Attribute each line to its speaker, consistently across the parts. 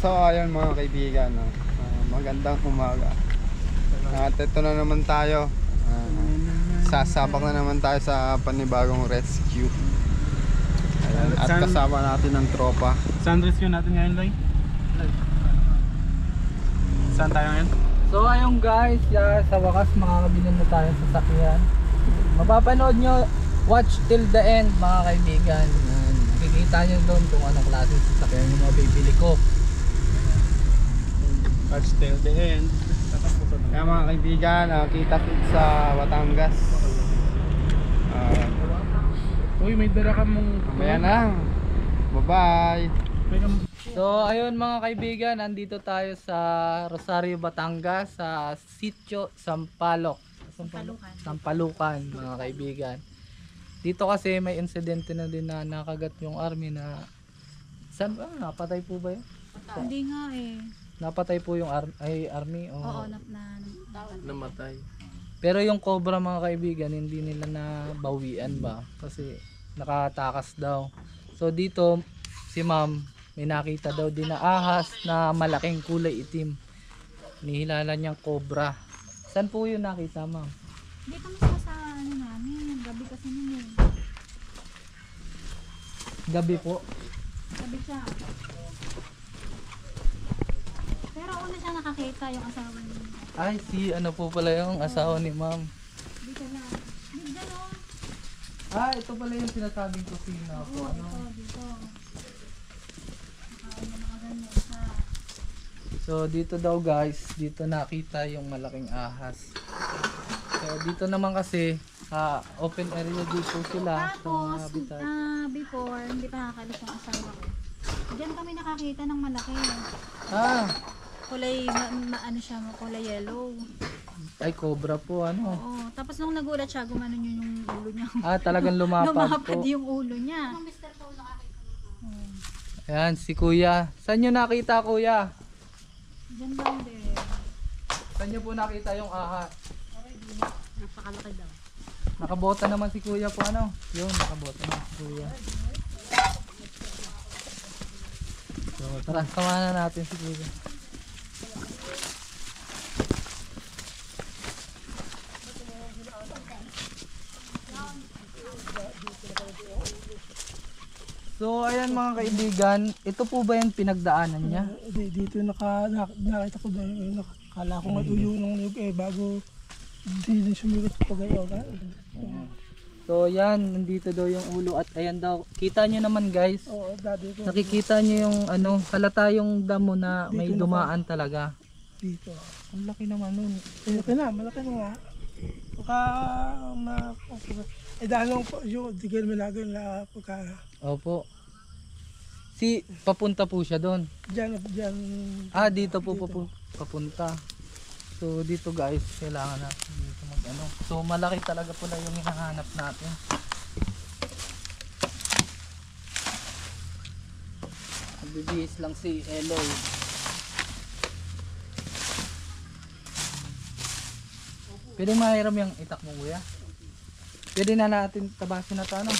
Speaker 1: So ayun mga kaibigan, no? Magandang umaga. At ito na naman tayo. Sasabak na naman tayo sa panibagong rescue. Ayan, at kasama natin ang tropa.
Speaker 2: Saan rescue natin ngayon, Loy? Saan tayo ngayon?
Speaker 3: So ayun guys, sa wakas makakabili na tayo sa sakyan. Mapapanood nyo, watch till the end mga kaibigan. Makikita nyo doon kung anong klase sa sakyan yung mabibili ko.
Speaker 2: Watch till the end.
Speaker 1: Kaya mga kaibigan, kita-kits sa Batangas.
Speaker 2: Uy, may dala ka mong...
Speaker 1: Mamaya na. Bye-bye.
Speaker 3: So ayun mga kaibigan, nandito tayo sa Rosario, Batangas, sa Sitio Sampaloc. Sampalukan mga kaibigan. Dito kasi may insidente na din na nakagat yung army na... Saan ba? Napatay po ba yun?
Speaker 4: Hindi nga eh.
Speaker 3: Napatay po yung army?
Speaker 4: Oo,
Speaker 2: Namatay.
Speaker 3: Pero yung cobra mga kaibigan, hindi nila nabawian ba? Kasi nakatakas daw. So dito, si ma'am, may nakita daw din na ahas na malaking kulay itim. Nihilala niyang cobra. Saan po yun nakita, ma'am?
Speaker 4: dito mismo sa ano namin. Gabi kasi nun eh.
Speaker 3: Gabi po.
Speaker 4: Gabi siya. Pero una siya nakakita yung asawa niya.
Speaker 3: Ay, ano po pala yung asawa ni ma'am.
Speaker 4: Dito na. Dito no.
Speaker 3: Ah, ito pala yung sinasabing kusina po.
Speaker 4: Oo,
Speaker 3: Ano?
Speaker 4: dito. Nakaganyan siya.
Speaker 3: So dito daw guys, dito nakita yung malaking ahas. So dito naman kasi open area dito sila sa mga
Speaker 4: Tapos,
Speaker 3: habitat.
Speaker 4: before, hindi pa nakakalis yung asawa ko. Diyan kami nakakita ng malaki.
Speaker 3: Ah,
Speaker 4: Kulay, ano siya, kulay yellow.
Speaker 3: ay cobra po ano.
Speaker 4: Oo. Tapos nung nagulat siya, gumanon yun yung ulo niya.
Speaker 3: Ah, talagang lumapad
Speaker 4: Lumapad
Speaker 3: po.
Speaker 4: yung ulo niya.
Speaker 3: Ayan, si kuya. Saan nyo nakita kuya?
Speaker 4: Diyan lang din.
Speaker 3: Saan nyo po nakita yung ahas?
Speaker 4: Napakalaki daw.
Speaker 3: Nakabota naman si kuya po ano? Yun, nakabota naman si kuya. So, tara, samahan na natin si kuya. So ayan mga kaibigan, ito po ba yung pinagdaanan niya?
Speaker 5: Dito nakita ko na yun. Nakala ko nga tuyo nung niyog bago hindi din sumigat sa pagayaw.
Speaker 3: So yan, nandito daw yung ulo at ayan daw. Kita nyo naman guys,
Speaker 5: Oo, dati ko
Speaker 3: nakikita nyo yung halata yung damo na may dumaan talaga.
Speaker 5: dito.
Speaker 3: Ang laki naman nun.
Speaker 5: Malaki na nga. Baka dahil po yung tigil malagan na pagka
Speaker 3: Opo. Papunta po siya doon.
Speaker 5: dyan.
Speaker 3: Ah, dito po papunta. So dito guys, kailangan natin dito mag-ano. So malaki talaga pala yung hinahanap natin. Nagbibihis lang si Eloy. Pwede mahiram yung itak mo kuya? Pwede na natin tabasin na ito ano?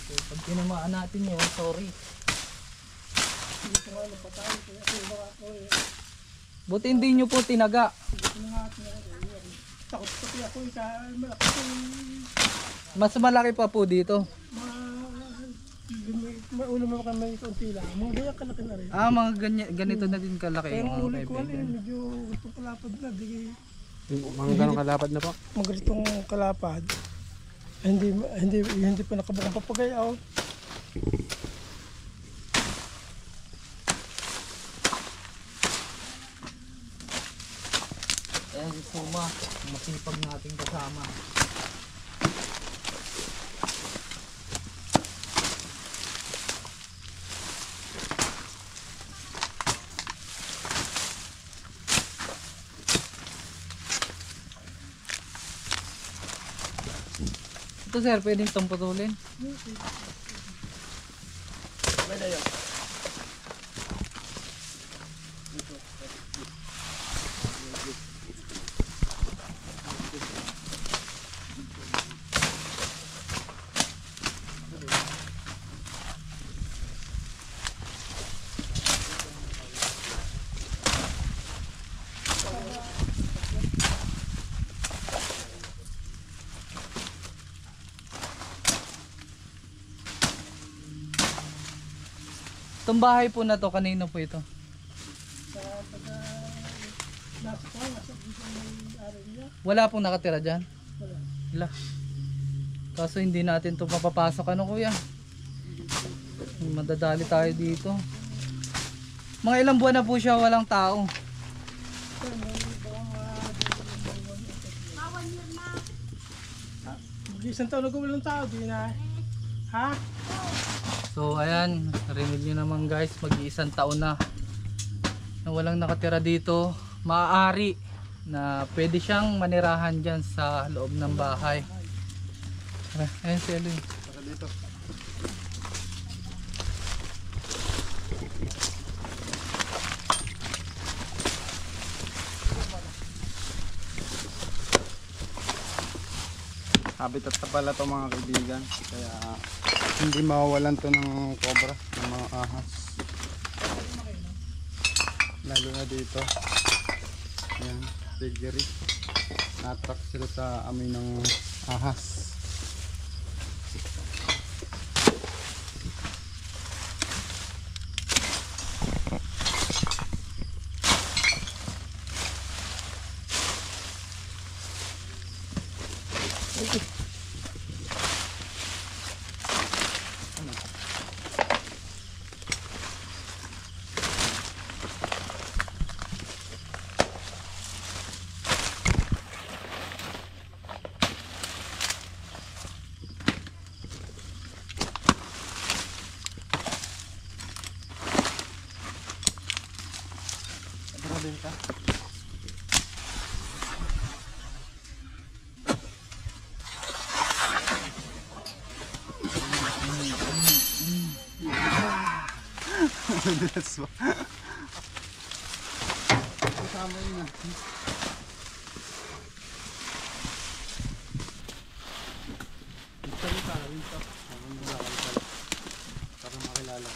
Speaker 3: So, pag tinamaan natin yun, sorry. Buti hindi nyo po tinaga.
Speaker 5: Takot ako malaki
Speaker 3: Mas malaki pa po dito.
Speaker 5: ulo mo kami konti lang. Mga ganyan kalaki na rin.
Speaker 3: Ah, mga ganito na din kalaki
Speaker 5: Pero
Speaker 3: yung
Speaker 5: ang
Speaker 3: mga
Speaker 5: huli ko
Speaker 3: kaibigan.
Speaker 5: medyo gusto kalapad na.
Speaker 1: Mga ganong kalapad na po.
Speaker 5: Magritong kalapad. Hindi pa nakabukang papagayaw.
Speaker 3: Ayan si Suma, masipag nating kasama. Ito sir, pwedeng itong putulin? Pwede yun. Itong bahay po na to, kanino po ito? Wala pong nakatira dyan? Wala. Kaso hindi natin to mapapasok, ano kuya? Madadali tayo dito. Mga ilang buwan na po siya walang tao.
Speaker 5: Isang taon na walang tao, di na. Ha?
Speaker 3: So ayan, narinig nyo naman guys, mag-iisang taon na walang nakatira dito. Maaari na pwede siyang manirahan dyan sa loob ng bahay. Tara, ayan si Eloy.
Speaker 1: Saka dito. Habitat na pala to mga kaibigan, kaya hindi mawawalan to ng cobra, ng mga ahas, lalo na dito. Ayan, piggery, na-attract sila sa amoy ng ahas. That's why. Kasama yun ah. Salita rin ito. Habang nakakalipal. Para makilala.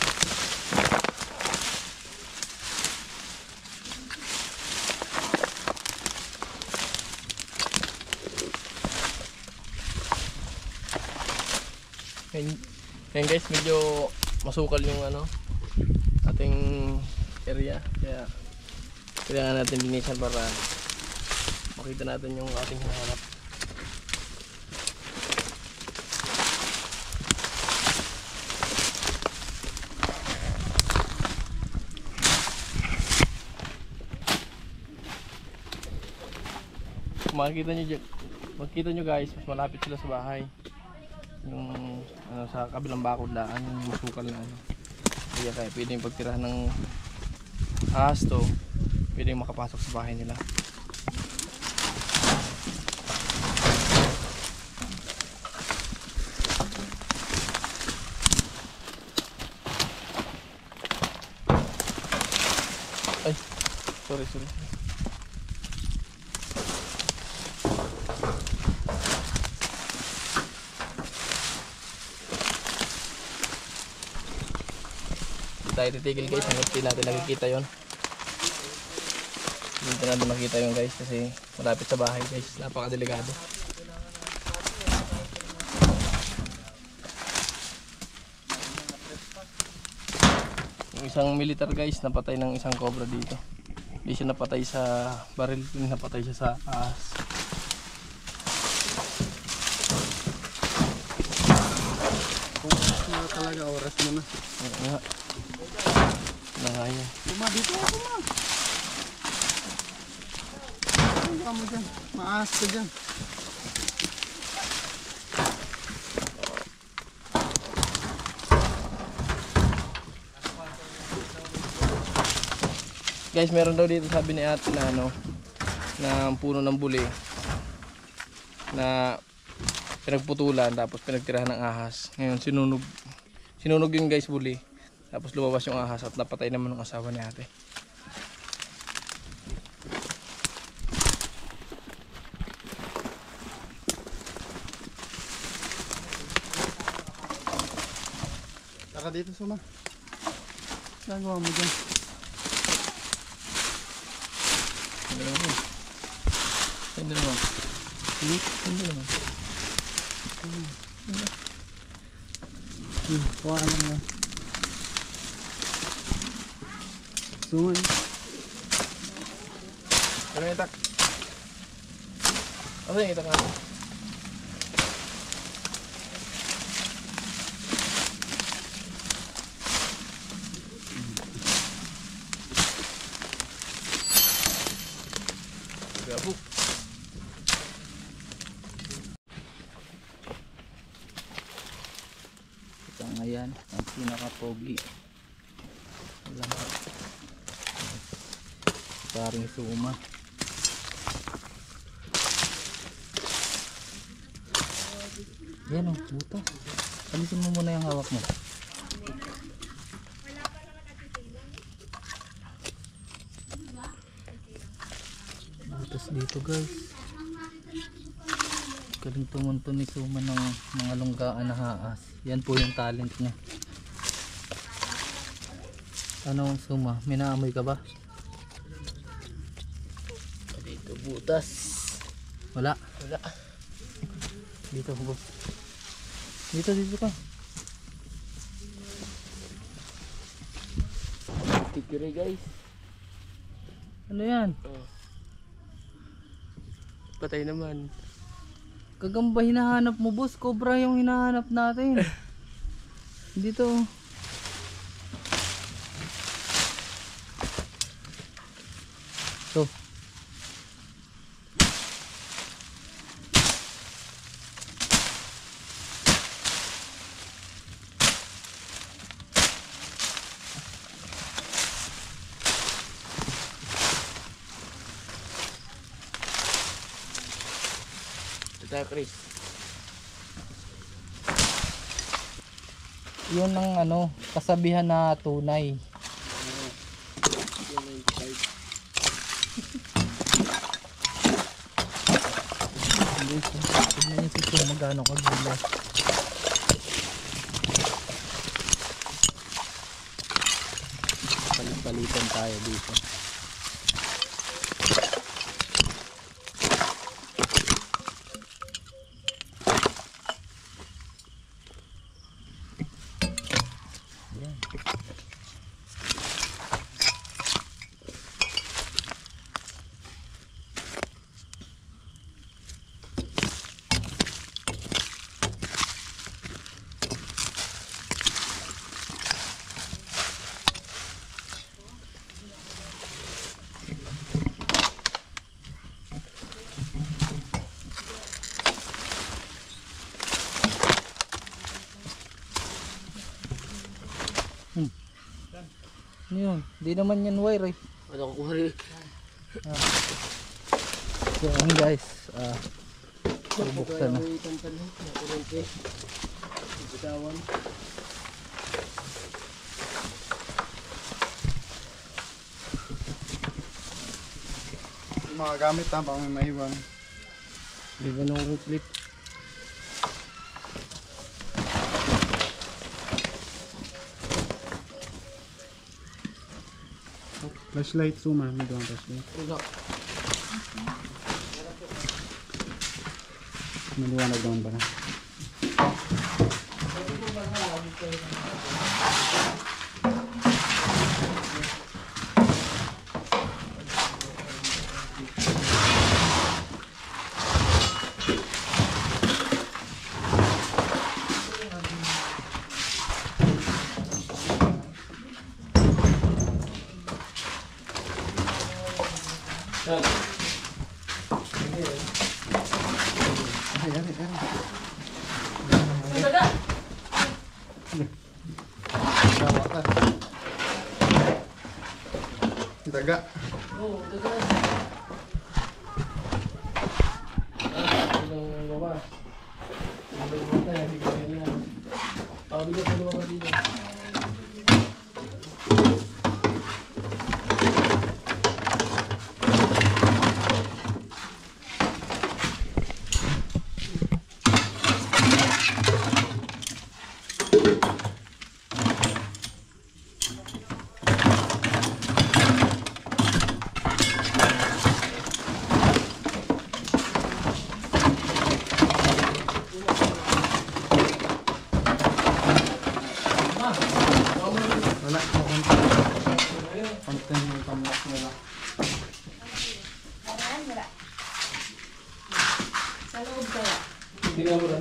Speaker 2: Yan guys, medyo masukal yung ating area, kaya kailangan natin linisan para makita natin yung ating hinahanap. Makikita nyo guys, mas malapit sila sa bahay. Yung sa kabilang bakod laan, yung masukal na kaya pwedeng pagtirahan ng ahas to, pwedeng makapasok sa bahay nila. Ay, sorry. Tayo titigil guys, hanggang natin nakikita yon. Hindi natin makita yun guys kasi malapit sa bahay guys, napakadelikado. Yung isang militar guys napatay ng isang cobra dito. Hindi siya napatay sa baril, napatay siya sa ahas.
Speaker 1: Kung oras na talaga, oras mo na.
Speaker 2: Nangaya.
Speaker 1: Luma dito ako ma. Ano ka mo dyan? Maas ka dyan.
Speaker 2: Guys, meron daw dito sabi ni ate na na puno ng buli na pinagputulan tapos pinagtirahan ng ahas. Ngayon sinunog yung guys buli. Tapos lumabas yung ahas at napatay naman ng asawa ni ate.
Speaker 1: Saka dito suma. Nagawa mo dyan.
Speaker 2: Hindi naman. Hindi naman.
Speaker 1: Kuha naman na. Suman.
Speaker 2: Ano yung itak? Ano yung itak natin? Gabo.
Speaker 3: Ito ngayon, ang pinaka-pogi. Lahat. Paring suma. Yan o, butas. Alisin mo muna yung hawak mo. Butas dito guys. Galing tumunto ni Suma ng mga lunggaan na haas. Yan po yung talent niya. Ano Suma? May naamoy ka ba? Dito butas. Wala.
Speaker 2: Wala.
Speaker 3: Dito boss. Dito ka.
Speaker 2: Tikiri guys.
Speaker 3: Ano yan?
Speaker 2: Oh. Patay naman.
Speaker 3: Gagamba hinahanap mo boss. Cobra yung hinahanap natin. Dito. So.
Speaker 2: Ito tayo Chris.
Speaker 3: Yun ang ano, kasabihan na tunay. Tignan niyo si Chong magano kagula. Palit-palitan tayo dito. Yan. Ano yun? Di naman yan wire eh.
Speaker 2: Ano ko kumari?
Speaker 3: So ayun guys, bubuksan na.
Speaker 1: Yung mga gamit ha, baka may maiwan.
Speaker 2: Di ba nung clip?
Speaker 1: Flashlight, Suma. May doon flashlight.
Speaker 2: Wala.
Speaker 1: Maliwanag naman ba na? Daga.
Speaker 2: Oo, daga. Ang lumabas. Ang lumabas na yan, hindi ko ganyan. Bigat na lumabas dito. Tingnan mo lang.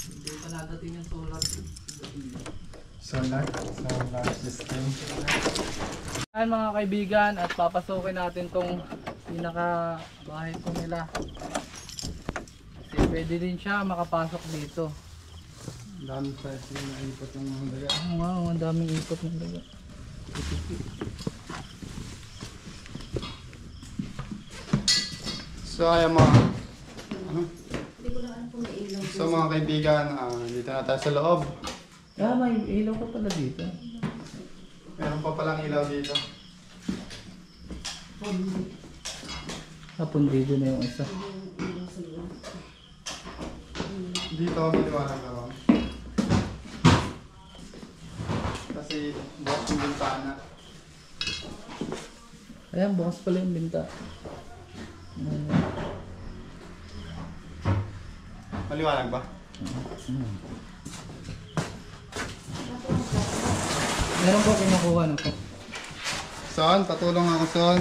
Speaker 3: Hindi pa nadating yung solar.
Speaker 1: Solar system.
Speaker 3: Ayan mga kaibigan, at papasukin natin tong pinaka bahay po nila. Kasi pwede din siya makapasok dito.
Speaker 1: Dami sa na input ng mga daga.
Speaker 3: Wow, ang daming ikot ng daga.
Speaker 1: So ayan mga So mga kaibigan, dito na tayo sa loob.
Speaker 3: Ah, may ilaw ka pala dito.
Speaker 1: Meron pa palang ilaw dito.
Speaker 3: Napundido na yung isa.
Speaker 1: Dito maliwanag naman. Kasi bukas yung bintana.
Speaker 3: Ayan, bukas pala yung binta.
Speaker 1: Maliwanag ba?
Speaker 3: Meron po kinukuha na po.
Speaker 1: Son, patulong ako son.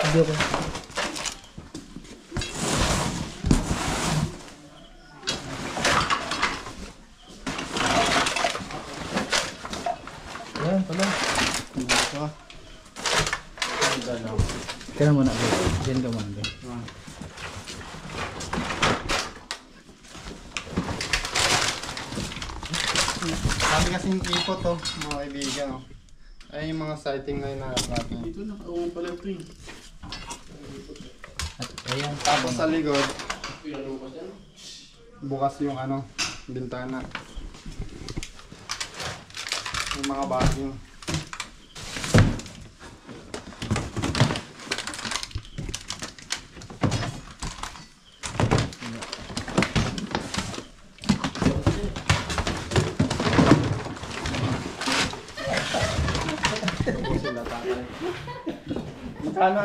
Speaker 3: Hindi ako. Ayan pala.
Speaker 1: Dito.
Speaker 3: Kaya muna ba? Diyan ka muna ba?
Speaker 1: Kami kasing ipot to, mga kaibigan. Oh. Ayun yung mga sighting na natin.
Speaker 2: Dito nakaungan pala ito eh.
Speaker 3: At ayan.
Speaker 1: Tapos sa likod,
Speaker 2: Pinalupas yan.
Speaker 1: bukas yung ano, bintana. Yung mga bagyo.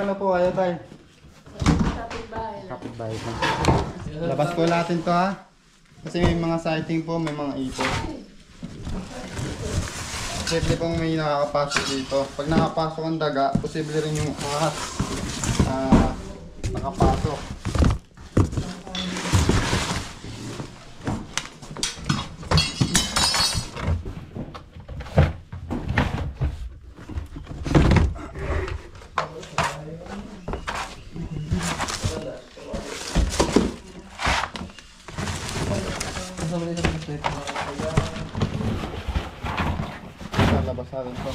Speaker 1: Ano po kayo tayo? Kapitbahay po. Labas po natin to ha. Kasi may mga sighting po, may mga ipot. Posible pong may nakakapasok dito. Pag nakapasok ang daga, posible rin yung ahas nakapasok. Lalabas natin to.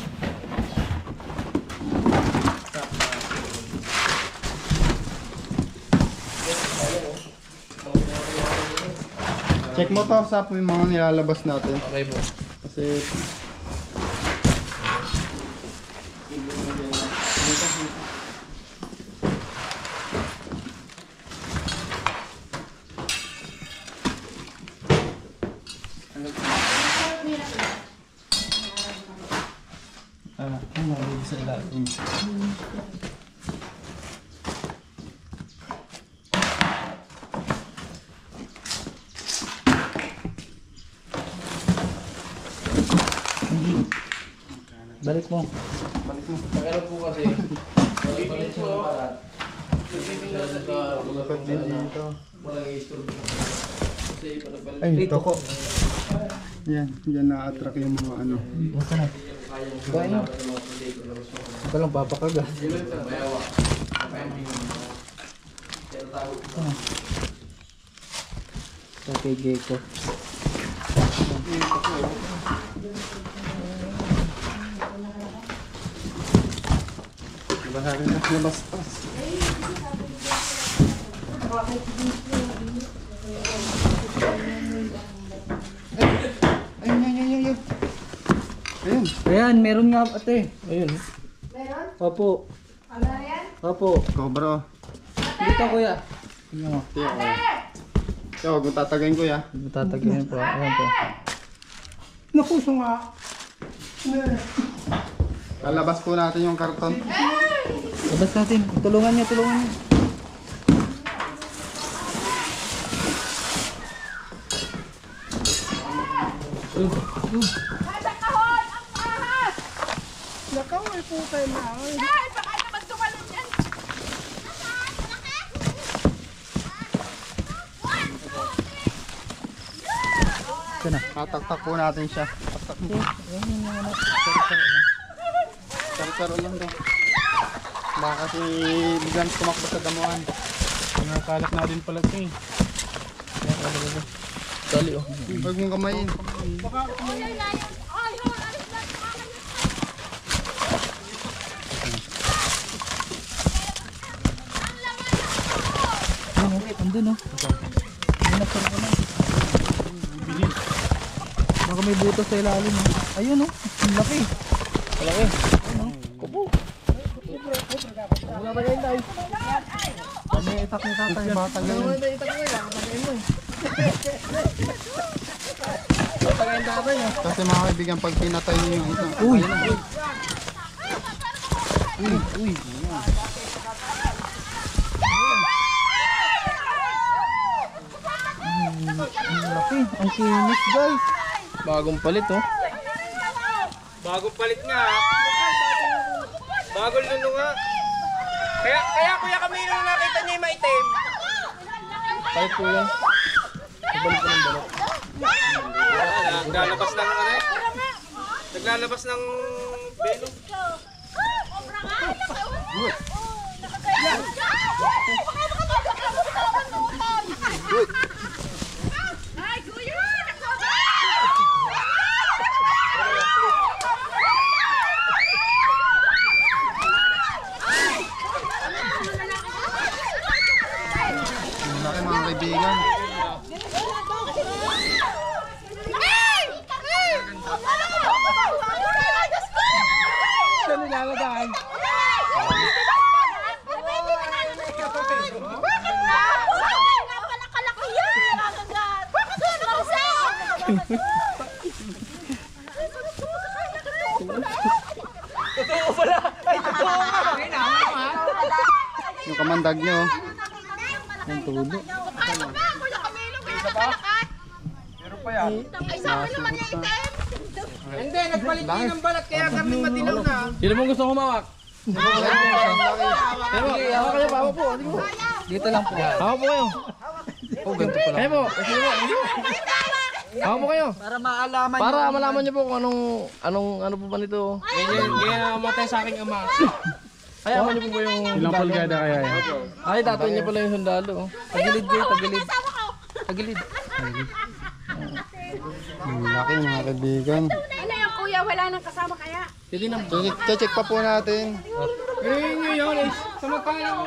Speaker 1: Check mo to sa yung mga nilalabas natin.
Speaker 2: Okay po.
Speaker 1: Kasi
Speaker 3: Ano, ibig sa ilalim. Balik mo.
Speaker 2: Meron po kasi. Balik po.
Speaker 1: Dapat din dito.
Speaker 2: Walang i-store. Kasi panagbalik.
Speaker 1: Ay, ito ko. Yan, yan na-attract yung mga ano.
Speaker 3: Basta na. Gaya nyo. Ito lang papakagas. Ito kay Gecko.
Speaker 1: Baharin na labas-tas. Ayun. Ayun.
Speaker 3: Ayan, meron nga ate.
Speaker 2: Ayun.
Speaker 3: Opo.
Speaker 4: Ano yan?
Speaker 3: Opo.
Speaker 1: Cobra.
Speaker 3: Dito kuya. Tingnan mo.
Speaker 1: Tiyo. Tiyo, huwag mo tatagayin ko ya.
Speaker 3: Tatagyan po. Ayan po.
Speaker 5: Napuso nga.
Speaker 1: Lalabas po natin yung karton.
Speaker 3: Labas natin. Tulungan niya, tulungan niya.
Speaker 5: Nakaway po tayo na.
Speaker 1: Tataktak po natin siya. Taktak mo. Saro-saro lang daw. Baka kasi biglang tumakbo sa damuhan.
Speaker 5: Nakakalak na din pala ito eh.
Speaker 2: Dali oh.
Speaker 1: Huwag mong kamayin.
Speaker 3: Andun oh. Hinapar ko na. Baka may butas sa ilalim oh. Ayun oh. Ang laki.
Speaker 2: Malaki.
Speaker 3: Kupo. Wala ba yan tayo? Kami itak ni tatay. Bata ganyan.
Speaker 1: Kasi mga kaibigan, pag pinatay niyo yung ito.
Speaker 3: Uy!
Speaker 1: Uy!
Speaker 3: Ang laki. Ang kinis guys.
Speaker 2: Bagong palit oh.
Speaker 6: Bagong palit nga. Bagong luno nga. Kaya Kuya Camilo nakita niya yung maitim.
Speaker 2: Palit po yan. Ibalik ko ng balot.
Speaker 6: Naglalabas ng ano eh. Naglalabas ng belo.
Speaker 1: Ang laki mga kaibigan.
Speaker 5: Saan nilalagay?
Speaker 1: Yung kamandag niyo.
Speaker 3: Ang tulo.
Speaker 6: Hindi, nagpalit niya ng balat kaya kami madilaw na.
Speaker 2: Sino mong gusto humawak? Pero, hawak kayo, hawak po. Hindi mo.
Speaker 3: Dito lang po.
Speaker 2: Hawak po kayo.
Speaker 1: Oh, ganito pala.
Speaker 2: Kayo po. Sino po? Hawak po kayo.
Speaker 3: Para maalaman
Speaker 2: Para malaman niyo po kung ano po ba nito.
Speaker 6: Ganyan na namatay sa aking ama.
Speaker 2: Ayaman niyo po ba yung
Speaker 5: Ilang pulgada kaya yan?
Speaker 2: Ay, datoy niya pala yung sundalo. Oh.
Speaker 3: Tagilid kayo, tagilid. Tagilid.
Speaker 1: Ang laki mga kaibigan.
Speaker 4: Ano yung kuya, wala nang kasama kaya?
Speaker 2: Hindi na.
Speaker 1: Check pa po natin.
Speaker 6: Ngayon eh, samantalang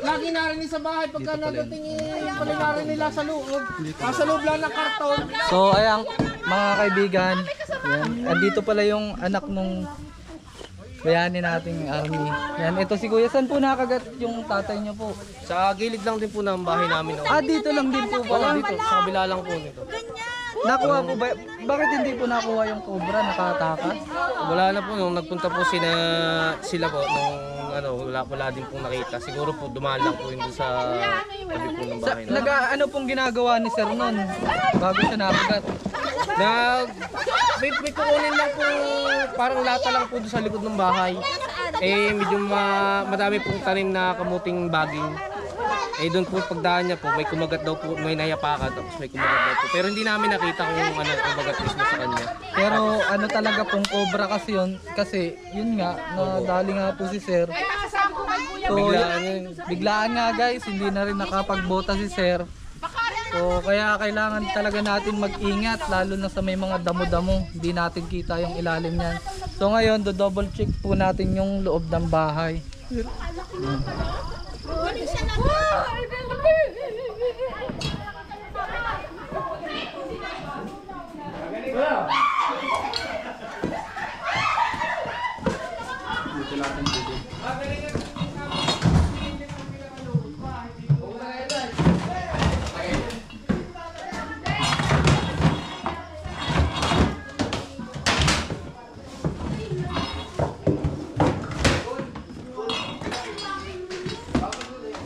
Speaker 6: lagi narinig sa bahay pagka nadating paligarin nila sa loob. Nasa loob lang ng karton.
Speaker 3: So, ayan, mga kaibigan. Yan. Andito pala yung anak nung bayani nating army. Yan, ito si Kuya. Saan po nakagat yung tatay niyo po?
Speaker 6: Sa gilid lang din po ng bahay namin.
Speaker 3: Ah, dito lang din po
Speaker 6: Wala
Speaker 3: pala.
Speaker 6: dito, sa kabila lang po nito.
Speaker 3: Nakuha po ba? Bakit hindi po nakuha yung cobra? Nakatakas?
Speaker 6: Wala na po nung nagpunta po sila po nung wala din pong nakita. Siguro po dumaan lang po yun doon sa tabi po ng bahay na.
Speaker 3: Ano pong ginagawa ni Sir nun bago siya nakagat?
Speaker 6: May kukunin lang po, parang lata lang po doon sa likod ng bahay. Eh medyo madami pong tanim na kamuting baging. Eh doon po pagdaan niya po, may kumagat daw po, may nayapakan tapos may kumagat daw po. Pero hindi namin nakita kung ano kumagat mismo sa kanya.
Speaker 3: Pero ano talaga pong cobra kasi yun. Kasi yun nga, nadali nga po si Sir. So, biglaan nga guys, hindi na rin nakapagbota si Sir. So kaya kailangan talaga natin mag-ingat lalo na sa may mga damo-damo. Hindi natin kita yung ilalim niyan. So ngayon, do-double check po natin yung loob ng bahay.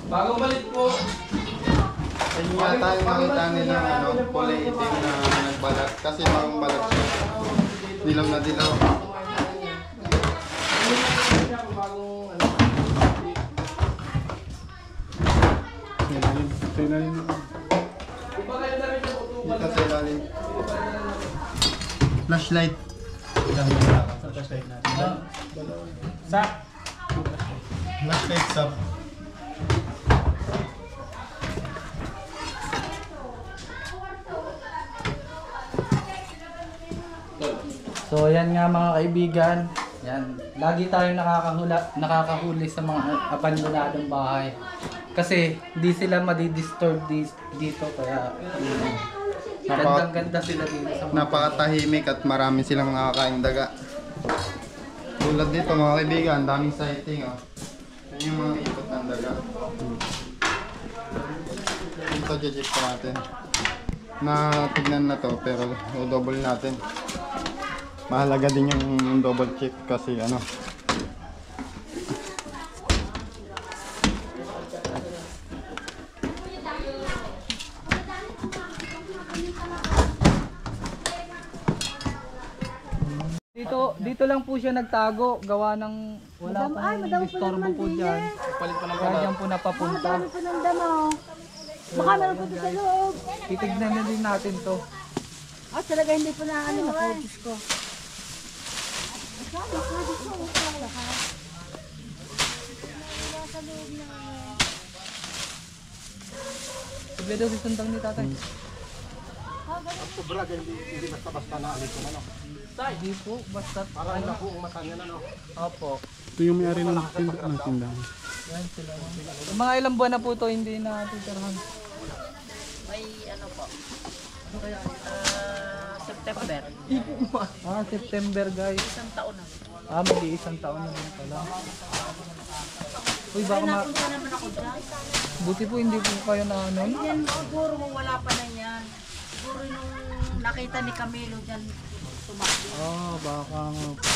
Speaker 2: Bagong balik po.
Speaker 1: Ayun yata yung nakita nila kulay itim na nagbalat. Kasi bagong balat siya. Dilaw na dilaw. Dito sa ilalim. Flashlight. Flashlight sub.
Speaker 3: So yan nga mga kaibigan, yan. Lagi tayong nakakahuli sa mga abandonadong bahay. Kasi hindi sila madidisturb dito kaya gandang-ganda sila dito sa mga
Speaker 1: Napakatahimik at marami silang nakakain daga. Tulad dito mga kaibigan, daming sighting oh. Yan yung mga ikot ng daga. Ito check pa natin. Tignan na to pero double natin. Mahalaga din yung double check kasi ano.
Speaker 3: Dito lang po siya nagtago, gawa ng wala pa disturbo po diyan.
Speaker 2: Palit pa ng
Speaker 3: Kaya diyan po napapunta.
Speaker 4: Ano po ng damo? Baka meron po ito sa loob.
Speaker 3: Titignan na din natin to.
Speaker 4: Ah, talaga hindi po na ano na-focus ko.
Speaker 3: Sige daw si Sundang ni tatay. Hindi po, basta parang na po umatan yan ano. Opo.
Speaker 5: Ito yung may-ari ng tindahan.
Speaker 3: Yan sila. Mga ilang buwan na po to hindi na titirhan.
Speaker 7: September.
Speaker 3: September guys.
Speaker 7: Isang taon na.
Speaker 3: Mag-iisang taon na din pala. Uy, baka
Speaker 7: Napunta naman ako dyan.
Speaker 3: buti po hindi po kayo na ano.
Speaker 7: Yan, siguro wala pa na yan. Siguro nung nakita ni Camilo dyan, tumakbo.
Speaker 3: Baka nga po.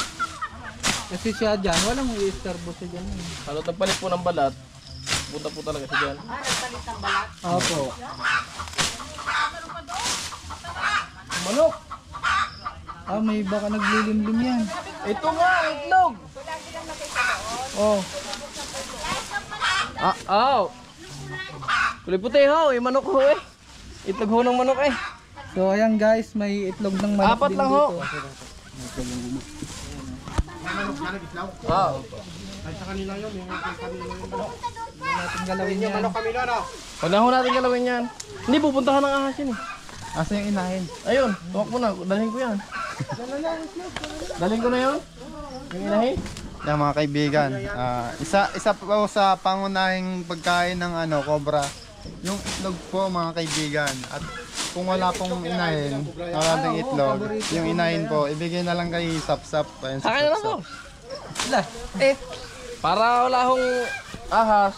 Speaker 3: Kasi siya dyan, walang i-isturbo siya dyan.
Speaker 2: Halot nagpalit po ng balat. Punta po talaga siya dyan.
Speaker 7: Nagpalit ng balat.
Speaker 3: Opo.
Speaker 2: Manok!
Speaker 3: May baka naglilimlim yan.
Speaker 2: Ito nga, itlog!
Speaker 3: Oh.
Speaker 2: Kulay puti ho, manok ho eh. Itlog ho ng manok eh.
Speaker 3: So ayan guys, may itlog ng manok
Speaker 2: Apat
Speaker 3: din
Speaker 2: lang ho.
Speaker 3: dito. Natin galawin yan.
Speaker 2: Huwag na ho natin galawin yan. Hindi, pupuntahan ng ahas yun eh.
Speaker 1: Asa yung inahin?
Speaker 2: Ayun, tuwak mo na. Dalhin ko yan. Dalhin ko na yun. Yung inahin.
Speaker 1: Yan mga kaibigan, isa po sa pangunahing pagkain ng cobra, yung itlog po mga kaibigan. At kung wala pong inahin, wala ding itlog, yung inahin po, ibigay na lang kay Sapsap. Ayun,
Speaker 2: Akin na lang ho.
Speaker 3: Wala.
Speaker 2: Para wala hong ahas.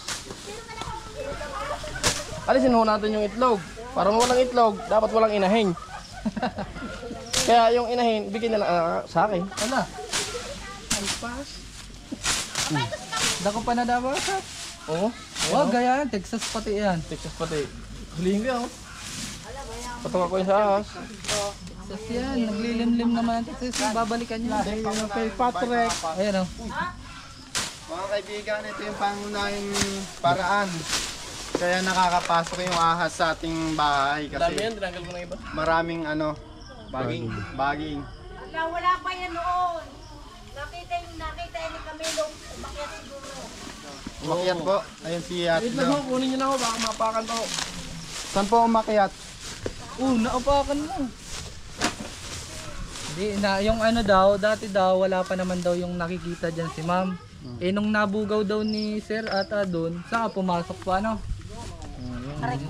Speaker 2: Alisin ho natin yung itlog. Para walang itlog, dapat walang inahin. Kaya yung inahin, bigay na lang sa akin.
Speaker 3: Wala. Dako pa na daw sa.
Speaker 2: Oo.
Speaker 3: Wag gaya, Texas pati yan.
Speaker 2: Texas pati. Hulihin ko yan. Patunga ko yung sa ahas.
Speaker 3: Texas yan, naglilimlim naman ang Texas, babalikan niya. Kay Patrick. Ayan o.
Speaker 1: Mga kaibigan, ito yung pangunahing paraan. Kaya nakakapasok yung ahas sa ating bahay
Speaker 2: Dami
Speaker 1: kasi
Speaker 2: yan, tinanggal ko ng iba.
Speaker 1: maraming baging.
Speaker 7: Wala pa yan noon. Nakita ni Camilo, umakyat siguro.
Speaker 1: Umakyat po. Ayun si
Speaker 2: Wait lang ho,
Speaker 1: Atlo.
Speaker 2: kunin nyo na ho, baka mapakan to.
Speaker 1: Saan po umakyat?
Speaker 3: Naupakan mo. Hindi, yung daw, dati daw, wala pa naman daw yung nakikita dyan si ma'am. Nung nabugaw daw ni Sir Ata doon, saka pumasok pa Yung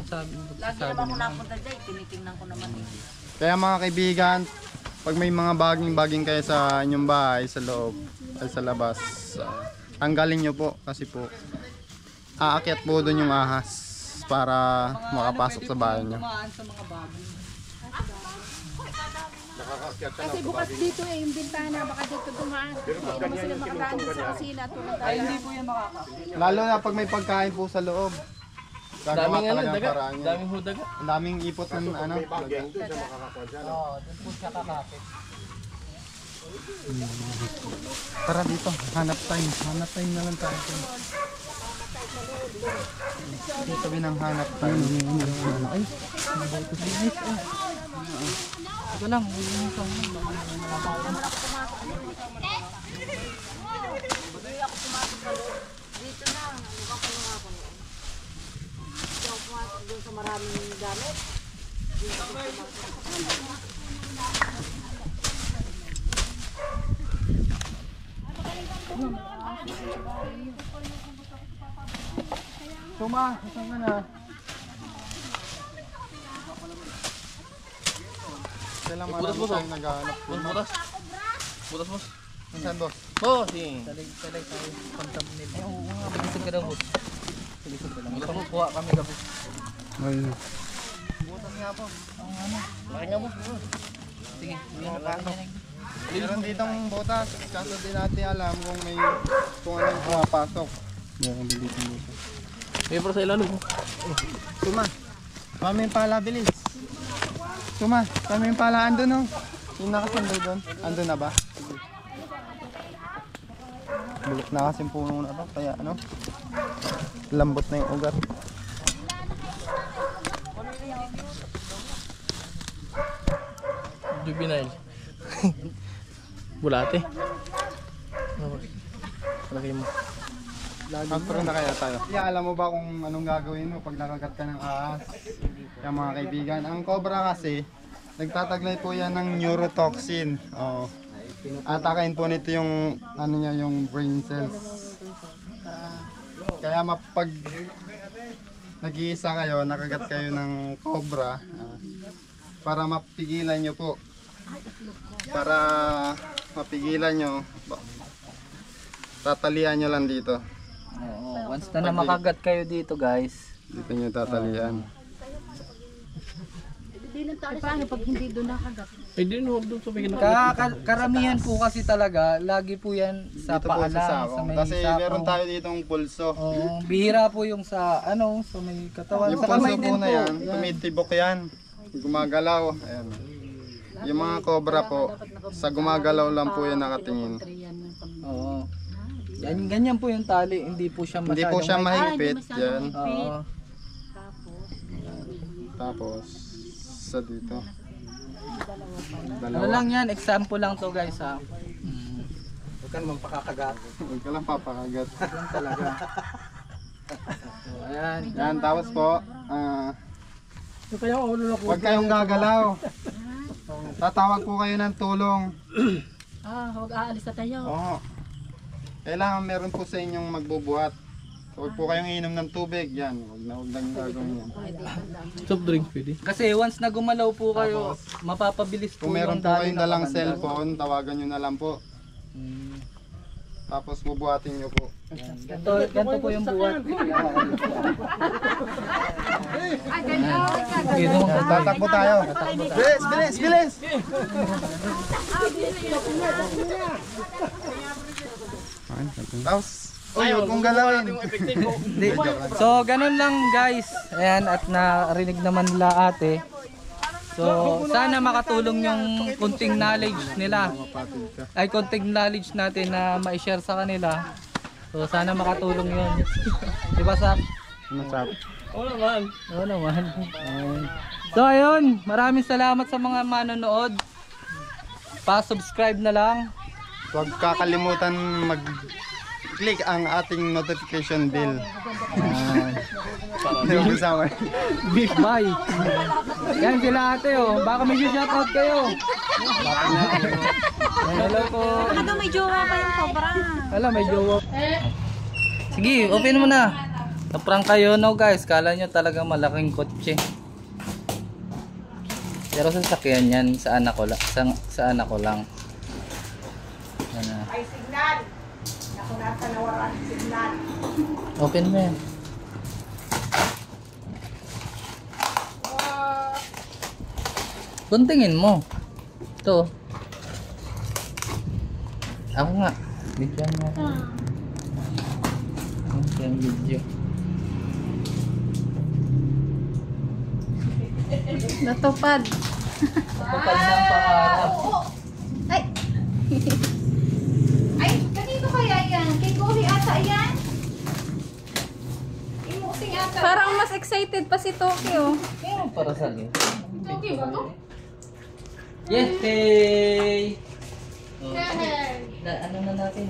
Speaker 3: sabi
Speaker 7: Lagi naman ako napunta dyan, tinitingnan ko naman eh.
Speaker 1: Kaya mga kaibigan, pag may mga baging kayo sa inyong bahay, sa loob, ay sa labas, tanggalin nyo po kasi po aakyat po doon yung ahas para makapasok sa bahay nyo.
Speaker 3: sa mga bagay.
Speaker 4: Kasi bukas dito yung bintana, baka dito dumaan. Hindi mo sila makadaan sa kusina.
Speaker 3: Ay, hindi po yan makaka.
Speaker 1: Lalo na pag may pagkain po sa loob. Gagawa
Speaker 2: Daming
Speaker 1: talaga
Speaker 2: daga.
Speaker 1: paraan yan.
Speaker 2: Daming hudaga.
Speaker 1: Ang daming ipot ng
Speaker 3: Oo, doon po siya kakapit.
Speaker 1: Tara dito, hanap time. Hanap time na lang tayo. Dito binang hanap time.
Speaker 3: Ay, nabuto si guys. Ito lang,
Speaker 7: Dito na, nagkakulong ako noon. Hindi ako pumasok doon sa maraming gamit.
Speaker 1: Suma, saan ka na? Kailang marami tayong naghahanap.
Speaker 2: Butas. Butas, boss.
Speaker 1: Saan boss?
Speaker 2: Oh, si.
Speaker 3: talag tayo pang-thumbnail. Oo nga, manisig ka daw boss. Sige, kuha kami ka boss.
Speaker 1: Ayun.
Speaker 2: Laki nga, boss.
Speaker 3: Sige, hindi na pa.
Speaker 1: Meron ditong butas, kaso di natin alam kung anong pumapasok. Meron din ditong butas.
Speaker 2: May para sa ilalim.
Speaker 1: Suma, kami yung pala, bilis. Suma, kami yung pala, andun oh. Yung nakasando doon, andun na ba? Sige. Bulok na kasi yung puno na to, kaya ano, lambot na yung ugat.
Speaker 2: Juvenile. Bulate. Laki mo.
Speaker 1: Pero na kaya tayo. Yeah, alam mo ba kung anong gagawin mo pag nakagat ka ng ahas? Yung mga kaibigan, ang cobra kasi, nagtataglay po yan ng neurotoxin. Oh. Atakain po nito yung, ano niya, yung brain cells. Kaya pag nag-iisa kayo, nakagat kayo ng cobra, para mapigilan nyo po. Para mapigilan nyo, tatalian nyo lang dito.
Speaker 3: Oo, once na makagat kayo dito guys.
Speaker 1: Dito nyo tatalian.
Speaker 4: Paano pag hindi doon nakagat?
Speaker 2: Eh, di no, doon sa may
Speaker 3: Karamihan po kasi talaga, lagi po yan sa
Speaker 1: Dito po
Speaker 3: paa
Speaker 1: sa
Speaker 3: lang,
Speaker 1: sako.
Speaker 3: sa may
Speaker 1: Kasi
Speaker 3: sako.
Speaker 1: meron tayo ditong pulso.
Speaker 3: Oo, bihira po yung sa sa may katawan.
Speaker 1: Yung
Speaker 3: Sa kamay
Speaker 1: pulso
Speaker 3: din
Speaker 1: po na yan, tumitibok yan. Gumagalaw. Ayan. Yung mga cobra po, sa gumagalaw lang po yan nakatingin.
Speaker 3: Oo. Ganyan po yung tali, hindi po siya masyadong
Speaker 1: Hindi po siya mahigpit.
Speaker 4: masyadong
Speaker 1: Yan.
Speaker 3: Oo.
Speaker 1: Tapos, sa dito.
Speaker 3: Ano lang yan, example lang to guys ha.
Speaker 6: Huwag ka naman pakakagat.
Speaker 1: Huwag ka lang papakagat.
Speaker 3: Yan talaga. So, ayan.
Speaker 1: Yan, tapos po,
Speaker 5: Kaya ulo na ko.
Speaker 1: huwag kayong gagalaw. Tatawag po kayo ng tulong.
Speaker 4: Huwag aalis na tayo.
Speaker 1: Oo. Kailangan meron po sa inyong magbubuhat. Huwag po kayong inom ng tubig. Yan, huwag na yung gagawin yan.
Speaker 2: soft drinks pwede.
Speaker 3: Kasi once na gumalaw po kayo, mapapabilis po
Speaker 1: Kung meron
Speaker 3: yung
Speaker 1: po
Speaker 3: dali
Speaker 1: kayong
Speaker 3: na
Speaker 1: dalang
Speaker 3: pamandag.
Speaker 1: cellphone, tawagan nyo na lang po. Tapos bubuhatin nyo po.
Speaker 3: Ganito po yung buhat.
Speaker 1: Tatakbo tayo. Bilis, bilis, bilis! Tapos, huwag kong galawin.
Speaker 3: Hindi. So, ganun lang guys. Ayan, at narinig naman nila ate. So, sana makatulong yung kunting knowledge nila. Ay, kunting knowledge natin na ma-share sa kanila. So, sana makatulong yun. Diba, Sak?
Speaker 1: Masap.
Speaker 2: Oo naman.
Speaker 3: Oo naman. Ayun. So, ayun. Maraming salamat sa mga manonood. Pa-subscribe na lang.
Speaker 1: Huwag kakalimutan mag-click ang ating notification bell. Yung kasama.
Speaker 3: Bye. Yan sila ate oh. Baka may shoutout kayo. Hello po.
Speaker 7: Baka daw may jowa pa yung cobra.
Speaker 3: Hala, may jowa. Sige, open mo na. Naprank kayo no guys. Kala nyo talaga malaking kotse. Pero sasakyan yan sa anak ko lang. Sa anak ko lang. Yan na.
Speaker 7: Ay, signal. Ako nasa nawaran signal.
Speaker 3: Open mo yan. Kuntingin mo. Ito. Ako nga. Video mo. Yung video.
Speaker 4: Natupad.
Speaker 3: Kapag ng pangarap.
Speaker 4: Ay! Parang mas excited pa si Tokyo.
Speaker 3: Para sa akin.
Speaker 4: Tokyo ba to?
Speaker 3: Yay! Ano na natin?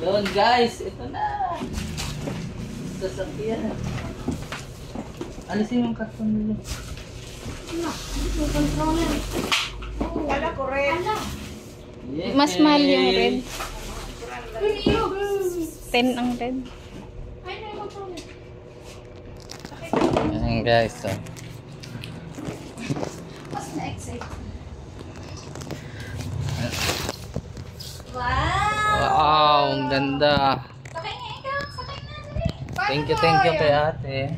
Speaker 3: Doon guys, ito na. Sasakyan. Alisin yung karton nila.
Speaker 7: Wala ko rin.
Speaker 4: Mas mahal yung red. 10 ang red.
Speaker 3: Ayan guys, so. Wow, ang ganda. Thank you kay ate.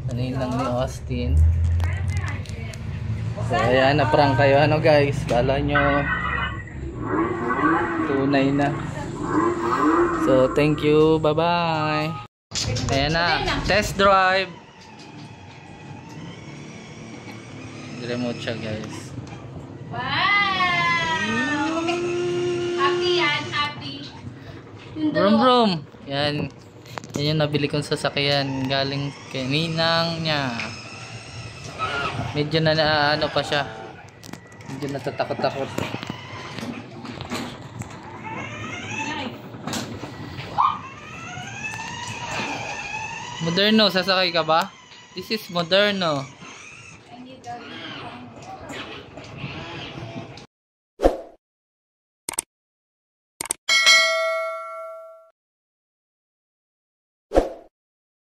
Speaker 3: Sanay lang ni Austin. So ayan, na-prank kayo ano guys. Kala nyo tunay na. So thank you, bye bye. Ayan na, test drive. Remote siya guys.
Speaker 4: Wow! Happy yan, happy.
Speaker 3: Brum brum. Yan. Yan yung nabili kong sasakyan. Galing kay ninang niya. Medyo na ano pa siya. Medyo natatakot-takot. Moderno, sasakay ka ba? This is Moderno.